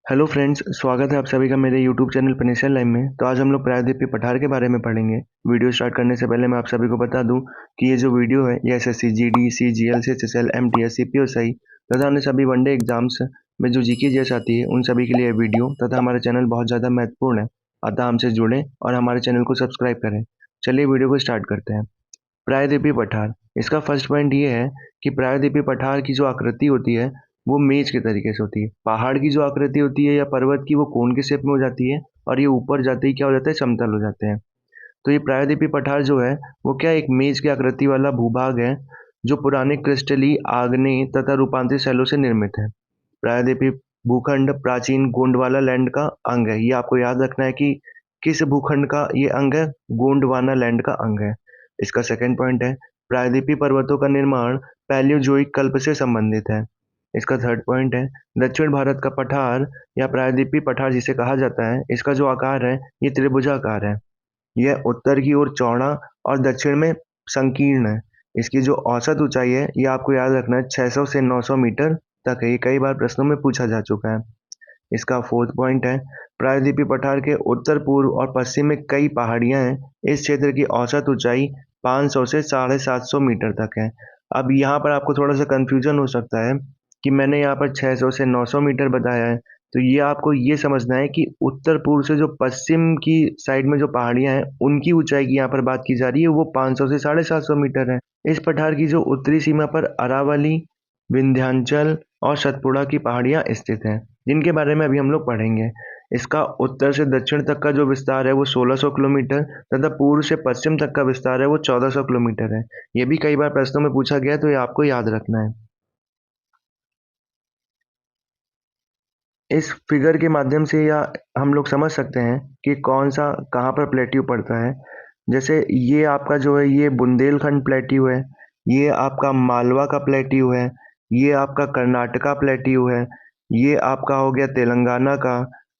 Hello friends, स्वागत है आप सभी का मेरे यूट्यूब चैनल फिनिशियल लाइन में। तो आज हम लोग प्रायद्वीपीय पठार के बारे में पढ़ेंगे। वीडियो स्टार्ट करने से पहले मैं आप सभी को बता दूं कि ये जो वीडियो है ये SSC, GD, CGL, CHSL, MTS, CPO तथा अन्य सभी वनडे एग्जाम्स में जो जीके जेस आती है उन सभी के लिए वीडियो तथा हमारा चैनल बहुत ज़्यादा महत्वपूर्ण है। अतः हमसे जुड़ें और हमारे चैनल को सब्सक्राइब करें। चलिए वीडियो को स्टार्ट करते हैं। प्रायद्वीपीय पठार, इसका फर्स्ट पॉइंट ये है कि प्रायद्वीपीय पठार की जो आकृति होती है वो मेज के तरीके से होती है। पहाड़ की जो आकृति होती है या पर्वत की वो कोन के शेप में हो जाती है और ये ऊपर जाते ही क्या हो जाता है, समतल हो जाते हैं। तो ये प्रायद्वीपीय पठार जो है वो क्या एक मेज की आकृति वाला भूभाग है जो पुराने क्रिस्टली, आग्नेय तथा रूपांतरित शैलों से निर्मित है। प्रायद्वीपीय भूखंड प्राचीन गोंडवाना लैंड का अंग है। ये आपको याद रखना है कि किस भूखंड का ये अंग है, गोंडवाना लैंड का अंग है। इसका सेकंड पॉइंट है प्रायद्वीपीय पर्वतों का निर्माण पैलियोजोइक कल्प से संबंधित है। इसका थर्ड पॉइंट है दक्षिण भारत का पठार या प्रायद्वीपीय पठार जिसे कहा जाता है, इसका जो आकार है ये त्रिभुजाकार है। यह उत्तर की ओर चौड़ा और दक्षिण में संकीर्ण है। इसकी जो औसत ऊंचाई है ये आपको याद रखना है 600 से 900 मीटर तक है। ये कई बार प्रश्नों में पूछा जा चुका है। इसका फोर्थ पॉइंट है प्रायद्वीपीय पठार के उत्तर पूर्व और पश्चिम में कई पहाड़ियां हैं। इस क्षेत्र की औसत ऊंचाई 500 से 750 मीटर तक है। अब यहाँ पर आपको थोड़ा सा कंफ्यूजन हो सकता है कि मैंने यहाँ पर 600 से 900 मीटर बताया है। तो ये आपको ये समझना है कि उत्तर पूर्व से जो पश्चिम की साइड में जो पहाड़ियां हैं उनकी ऊंचाई की यहाँ पर बात की जा रही है, वो 500 से 750 मीटर है। इस पठार की जो उत्तरी सीमा पर अरावली, विंध्याचल और सतपुड़ा की पहाड़ियां स्थित हैं, जिनके बारे में अभी हम लोग पढ़ेंगे। इसका उत्तर से दक्षिण तक का जो विस्तार है वो 1600 किलोमीटर तथा पूर्व से पश्चिम तक का विस्तार है वो 1400 किलोमीटर है। ये भी कई बार प्रश्नों में पूछा गया है, तो ये आपको याद रखना है। इस फिगर के माध्यम से या हम लोग समझ सकते हैं कि कौन सा कहाँ पर प्लेट्यू पड़ता है। जैसे ये आपका जो है ये बुंदेलखंड प्लेट्यू है, ये आपका मालवा का प्लेट्यू है, ये आपका कर्नाटका प्लेट्यू है, ये आपका हो गया तेलंगाना का,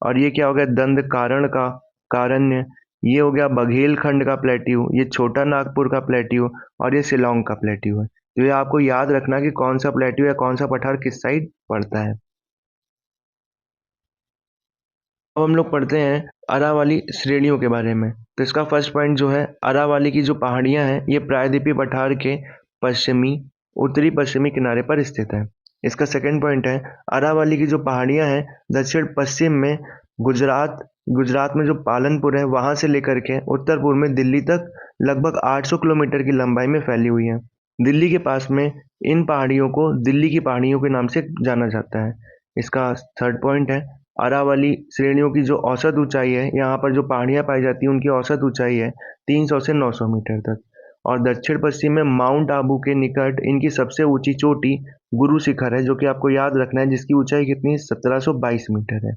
और ये क्या हो गया दंड कारण का कारण्य, ये हो गया बघेलखंड का प्लेट्यू, ये छोटा नागपुर का प्लेट्यू और ये शिलोंग का प्लेट्यू है। तो ये आपको याद रखना कि कौन सा प्लेट्यू या कौन सा पठार किस साइड पड़ता है। अब हम लोग पढ़ते हैं अरावली श्रेणियों के बारे में। तो इसका फर्स्ट पॉइंट जो है अरावली की जो पहाड़ियां हैं ये प्रायद्वीपीय पठार के पश्चिमी उत्तरी पश्चिमी किनारे पर स्थित है। इसका सेकंड पॉइंट है अरावली की जो पहाड़ियां हैं दक्षिण पश्चिम में गुजरात गुजरात में जो पालनपुर है वहां से लेकर के उत्तर पूर्व में दिल्ली तक लगभग 800 किलोमीटर की लंबाई में फैली हुई है। दिल्ली के पास में इन पहाड़ियों को दिल्ली की पहाड़ियों के नाम से जाना जाता है। इसका थर्ड पॉइंट है अरावली श्रेणियों की जो औसत ऊंचाई है, यहाँ पर जो पहाड़ियाँ पाई जाती हैं उनकी औसत ऊंचाई है 300 से 900 मीटर तक। और दक्षिण पश्चिम में माउंट आबू के निकट इनकी सबसे ऊंची चोटी गुरु शिखर है, जो कि आपको याद रखना है, जिसकी ऊंचाई कितनी 1722 मीटर है।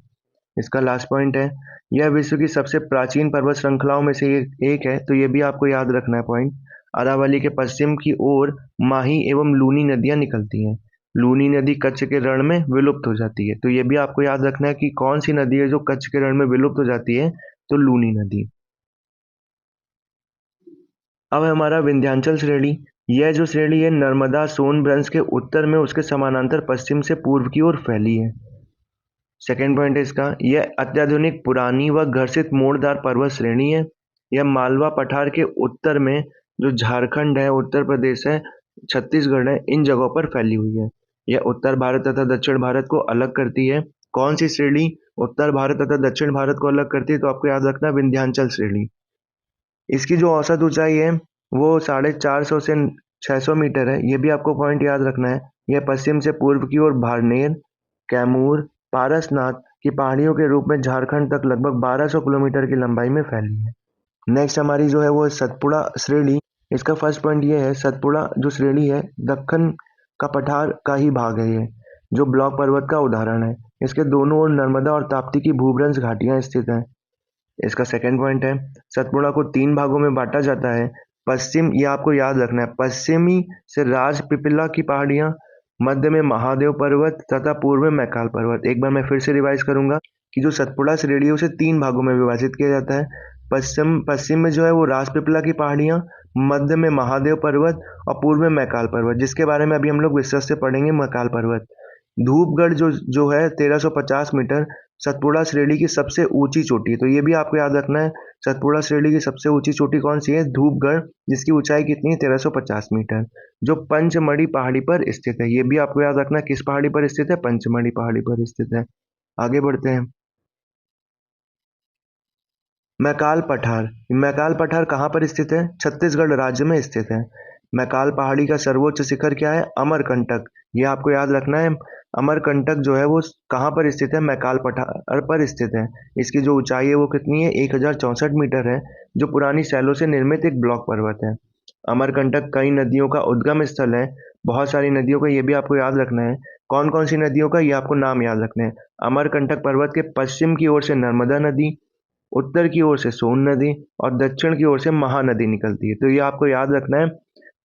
इसका लास्ट पॉइंट है यह विश्व की सबसे प्राचीन पर्वत श्रृंखलाओं में से एक है। तो ये भी आपको याद रखना है पॉइंट। अरावली के पश्चिम की ओर माही एवं लूनी नदियां निकलती हैं। लूनी नदी कच्छ के रण में विलुप्त हो जाती है। तो ये भी आपको याद रखना है कि कौन सी नदी है जो कच्छ के रण में विलुप्त हो जाती है, तो लूनी नदी। अब है हमारा विंध्याचल श्रेणी। यह जो श्रेणी है नर्मदा सोन के उत्तर में उसके समानांतर पश्चिम से पूर्व की ओर फैली है। सेकेंड पॉइंट है इसका यह अत्याधुनिक पुरानी व घर्षित मोड़दार पर्वत श्रेणी है। यह मालवा पठार के उत्तर में जो झारखंड है, उत्तर प्रदेश है, छत्तीसगढ़ है, इन जगहों पर फैली हुई है। यह उत्तर भारत तथा दक्षिण भारत को अलग करती है। कौन सी श्रेणी उत्तर भारत तथा दक्षिण भारत को अलग करती है, तो आपको याद रखना विंध्याचल श्रेणी। इसकी जो औसत ऊंचाई है वो 450 से 600 मीटर है। ये भी आपको पॉइंट याद रखना है। यह पश्चिम से पूर्व की ओर भाड़नेर, कैमूर, पारसनाथ की पहाड़ियों के रूप में झारखंड तक लगभग 1200 किलोमीटर की लंबाई में फैली है। नेक्स्ट हमारी जो है वो है सतपुड़ा श्रेणी। इसका फर्स्ट पॉइंट ये है सतपुड़ा जो श्रेणी है दक्कन का पठार का ही भाग है, ये जो ब्लॉक पर्वत का उदाहरण है। इसके दोनों ओर नर्मदा और ताप्ती की भूभ्रंश घाटियां स्थित हैं। इसका सेकंड पॉइंट है सतपुड़ा को 3 भागों में बांटा जाता है। पश्चिम, ये आपको याद रखना है, पश्चिमी से राजपिपला की पहाड़ियां, मध्य में महादेव पर्वत तथा पूर्व में मैकाल पर्वत। एक बार मैं फिर से रिवाइज करूंगा कि जो सतपुड़ा श्रेणी है उसे 3 भागों में विभाजित किया जाता है। पश्चिम में जो है वो राजपिपला की पहाड़ियां, मध्य में महादेव पर्वत और पूर्व में मैकाल पर्वत, जिसके बारे में अभी हम लोग विस्तृत से पढ़ेंगे मैकाल पर्वत। धूपगढ़ जो है 1350 मीटर सतपुड़ा श्रेणी की सबसे ऊंची चोटी है। तो ये भी आपको याद रखना है, सतपुड़ा श्रेणी की सबसे ऊंची चोटी कौन सी है? धूपगढ़, जिसकी ऊंचाई कितनी है? 1350 मीटर, जो पंचमढ़ी पहाड़ी पर स्थित है। ये भी आपको याद रखना है, किस पहाड़ी पर स्थित है? पंचमढ़ी पहाड़ी पर स्थित है। आगे बढ़ते हैं। मैकाल पठार, मैकाल पठार कहाँ पर स्थित है? छत्तीसगढ़ राज्य में स्थित है। मैकाल पहाड़ी का सर्वोच्च शिखर क्या है? अमरकंटक। ये आपको याद रखना है। अमरकंटक जो है वो कहाँ पर स्थित है? मैकाल पठार पर स्थित है। इसकी जो ऊंचाई है वो कितनी है? 1064 मीटर है, जो पुरानी शैलों से निर्मित एक ब्लॉक पर्वत है। अमरकंटक कई नदियों का उद्गम स्थल है, बहुत सारी नदियों का, ये भी आपको याद रखना है। कौन कौन सी नदियों का? ये आपको नाम याद रखने हैं। अमरकंटक पर्वत के पश्चिम की ओर से नर्मदा नदी, उत्तर की ओर से सोन नदी और दक्षिण की ओर से महानदी निकलती है। तो ये आपको याद रखना है।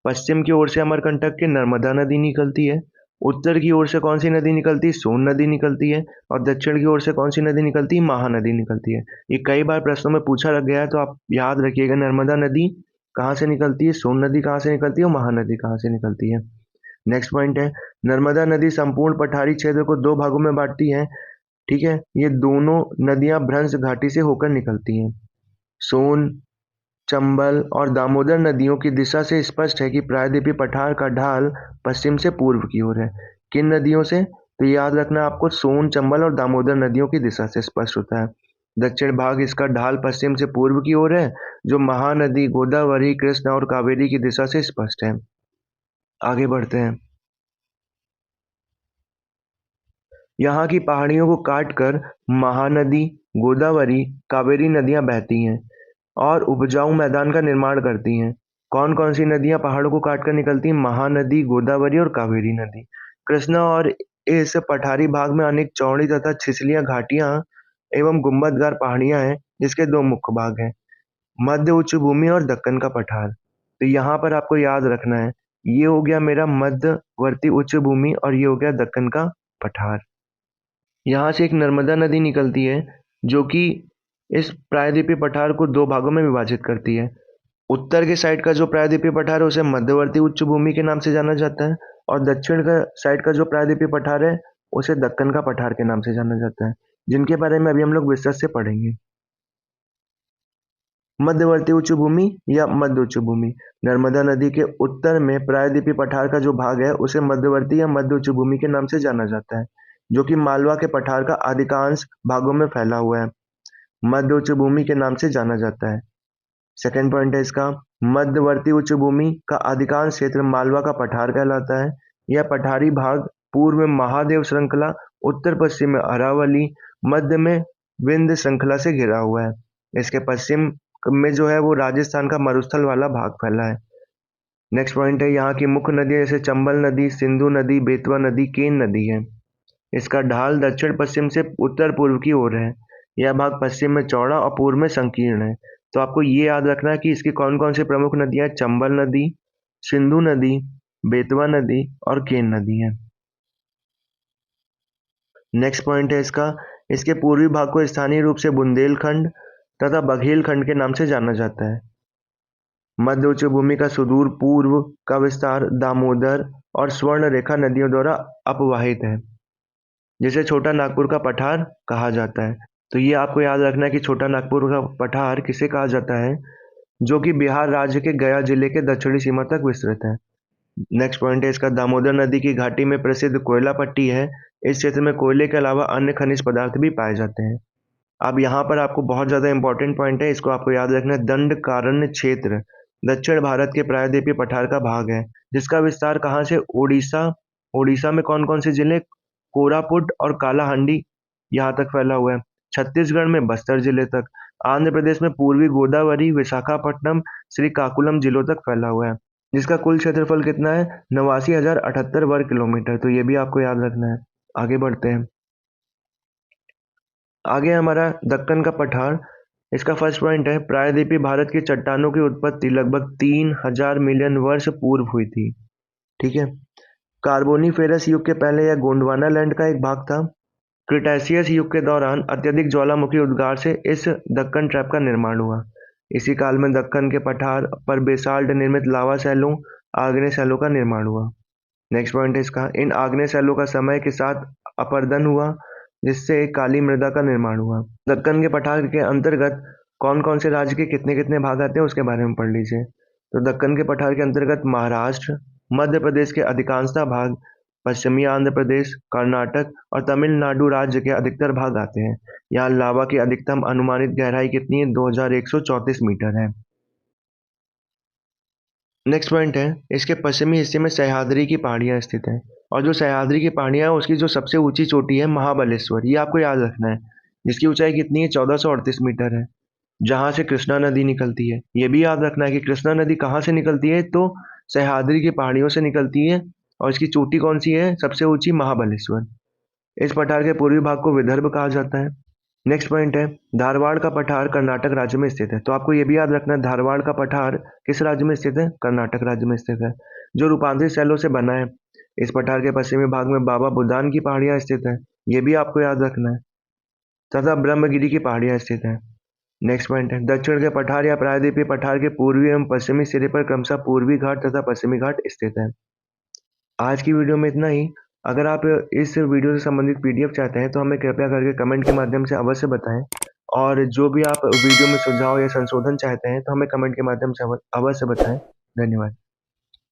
पश्चिम की ओर से अमरकंटक की नर्मदा नदी निकलती है, उत्तर की ओर से कौन सी नदी निकलती है? सोन नदी निकलती है, और दक्षिण की ओर से कौन सी नदी निकलती है? महानदी निकलती है। ये कई बार प्रश्नों में पूछा गया है, तो आप याद रखिएगा। नर्मदा नदी कहाँ से निकलती है? सोन नदी कहाँ से निकलती है? और महानदी कहाँ से निकलती है? नेक्स्ट पॉइंट है, नर्मदा नदी संपूर्ण पठारी क्षेत्र को दो भागों में बांटती है। ठीक है, ये दोनों नदियां भ्रंश घाटी से होकर निकलती हैं। सोन, चंबल और दामोदर नदियों की दिशा से स्पष्ट है कि प्रायद्वीपीय पठार का ढाल पश्चिम से पूर्व की ओर है। किन नदियों से? तो याद रखना आपको, सोन, चंबल और दामोदर नदियों की दिशा से स्पष्ट होता है। दक्षिण भाग इसका ढाल पश्चिम से पूर्व की ओर है, जो महानदी गोदावरी, कृष्णा और कावेरी की दिशा से स्पष्ट है। आगे बढ़ते हैं। यहाँ की पहाड़ियों को काटकर महानदी, गोदावरी, कावेरी नदियां बहती हैं और उपजाऊ मैदान का निर्माण करती हैं। कौन कौन सी नदियां पहाड़ों को काटकर निकलती हैं? महानदी, गोदावरी और कावेरी नदी। कृष्णा और इस पठारी भाग में अनेक चौड़ी तथा छिछलियां घाटियां एवं गुंबदगार पहाड़ियां हैं, जिसके दो मुख्य भाग हैं, मध्य उच्च भूमि और दक्कन का पठार। तो यहाँ पर आपको याद रखना है, ये हो गया मेरा मध्यवर्ती उच्च भूमि और ये हो गया दक्कन का पठार। यहाँ से एक नर्मदा नदी निकलती है, जो कि इस प्रायद्वीपीय पठार को दो भागों में विभाजित करती है। उत्तर के साइड का जो प्रायद्वीपीय पठार है उसे मध्यवर्ती उच्च भूमि के नाम से जाना जाता है, और दक्षिण का साइड का जो प्रायद्वीपीय पठार है उसे दक्कन का पठार के नाम से जाना जाता है, जिनके बारे में अभी हम लोग विस्तार से पढ़ेंगे। मध्यवर्ती उच्च भूमि या मध्य उच्च भूमि, नर्मदा नदी के उत्तर में प्रायद्वीपीय पठार का जो भाग है उसे मध्यवर्ती या मध्य उच्च भूमि के नाम से जाना जाता है, जो कि मालवा के पठार का अधिकांश भागों में फैला हुआ है, मध्य उच्च भूमि के नाम से जाना जाता है। सेकेंड पॉइंट है इसका, मध्यवर्ती उच्च भूमि का अधिकांश क्षेत्र मालवा का पठार कहलाता है। यह पठारी भाग पूर्व में महादेव श्रृंखला, उत्तर पश्चिम में अरावली, मध्य में विंध्य श्रृंखला से घिरा हुआ है। इसके पश्चिम में जो है वो राजस्थान का मरुस्थल वाला भाग फैला है। नेक्स्ट पॉइंट है, यहाँ की मुख्य नदियां जैसे चंबल नदी, सिंधु नदी, बेतवा नदी, केन नदी है। इसका ढाल दक्षिण पश्चिम से उत्तर पूर्व की ओर है। यह भाग पश्चिम में चौड़ा और पूर्व में संकीर्ण है। तो आपको ये याद रखना है कि इसकी कौन कौन सी प्रमुख नदियां? चंबल नदी, सिंधु नदी, बेतवा नदी और केन नदी है। नेक्स्ट पॉइंट है इसका, इसके पूर्वी भाग को स्थानीय रूप से बुंदेलखंड तथा बघेलखंड के नाम से जाना जाता है। मध्य उच्च भूमि का सुदूर पूर्व का विस्तार दामोदर और स्वर्ण रेखा नदियों द्वारा अपवाहित है, जिसे छोटा नागपुर का पठार कहा जाता है। तो ये आपको याद रखना है कि छोटा नागपुर का पठार किसे कहा जाता है, जो कि बिहार राज्य के गया जिले के दक्षिणी सीमा तक विस्तृत है। नेक्स्ट पॉइंट है इसका, दामोदर नदी की घाटी में प्रसिद्ध कोयला पट्टी है। इस क्षेत्र में कोयले के अलावा अन्य खनिज पदार्थ भी पाए जाते हैं। अब यहाँ पर आपको बहुत ज्यादा इंपॉर्टेंट पॉइंट है, इसको आपको याद रखना है। दंडकारण्य क्षेत्र दक्षिण भारत के प्रायद्वीपीय पठार का भाग है, जिसका विस्तार कहाँ से? उड़ीसा, उड़ीसा में कौन कौन से जिले? कोरापुट और कालाहांडी यहाँ तक फैला हुआ है। छत्तीसगढ़ में बस्तर जिले तक, आंध्र प्रदेश में पूर्वी गोदावरी, विशाखापट्टनम, श्रीकाकुलम जिलों तक फैला हुआ है, जिसका कुल क्षेत्रफल कितना है? 89,078 वर्ग किलोमीटर। तो ये भी आपको याद रखना है। आगे बढ़ते हैं। आगे हमारा दक्कन का पठार, इसका फर्स्ट पॉइंट है, प्रायद्वीपीय भारत की चट्टानों की उत्पत्ति लगभग 3,000 मिलियन वर्ष पूर्व हुई थी। ठीक है, कार्बोनीफेरस युग के पहले यह गोंडवाना लैंड का एक भाग था। क्रिटेशियस युग के दौरान अत्यधिक ज्वालामुखी उद्गार से इस दक्कन ट्रैप का निर्माण हुआ। इसी काल में दक्कन के पठार पर बेसाल्ट निर्मित लावा शैलों, आग्नेय शैलों का निर्माण हुआ। नेक्स्ट पॉइंट है इसका, इन आग्नेय शैलों का समय के साथ अपरदन हुआ जिससे एक काली मृदा का निर्माण हुआ। दक्कन के पठार के अंतर्गत कौन कौन से राज्य के कितने कितने भाग आते हैं उसके बारे में पढ़ लीजिए। तो दक्कन के पठार के अंतर्गत महाराष्ट्र, मध्य प्रदेश के अधिकांशतः भाग, पश्चिमी आंध्र प्रदेश, कर्नाटक और तमिलनाडु राज्य के अधिकतर भाग आते हैं। यहाँ लावा की अधिकतम अनुमानित गहराई कितनी है? 2134 मीटर है। नेक्स्ट पॉइंट है, इसके पश्चिमी हिस्से में सह्याद्री की पहाड़ियाँ स्थित हैं और जो सह्याद्री की पहाड़ियाँ हैं उसकी जो सबसे ऊंची चोटी है महाबलेश्वर, ये आपको याद रखना है, जिसकी ऊंचाई कितनी है? 1438 मीटर है, जहाँ से कृष्णा नदी निकलती है। ये भी याद रखना है कि कृष्णा नदी कहाँ से निकलती है? तो सह्याद्री की पहाड़ियों से निकलती है और इसकी चोटी कौन सी है सबसे ऊंची? महाबलेश्वर। इस पठार के पूर्वी भाग को विदर्भ कहा जाता है। नेक्स्ट पॉइंट है, धारवाड़ का पठार कर्नाटक राज्य में स्थित है। तो आपको ये भी याद रखना है, धारवाड़ का पठार किस राज्य में स्थित है? कर्नाटक राज्य में स्थित है, जो रूपांतरित शैलों से बना है। इस पठार के पश्चिमी भाग में बाबा बुदान की पहाड़ियां स्थित है, ये भी आपको याद रखना है, तथा ब्रह्मगिरी की पहाड़ियां स्थित है। नेक्स्ट पॉइंट है, दक्षिण के पठार या प्रायद्वीपीय पठार के पूर्वी एवं पश्चिमी सिरे पर क्रमशः पूर्वी घाट तथा पश्चिमी घाट स्थित है। आज की वीडियो में इतना ही। अगर आप इस वीडियो से संबंधित पीडीएफ चाहते हैं तो हमें कृपया करके कमेंट के माध्यम से अवश्य बताएं, और जो भी आप वीडियो में सुझाव या संशोधन चाहते हैं तो हमें कमेंट के माध्यम से अवश्य बताएं। धन्यवाद।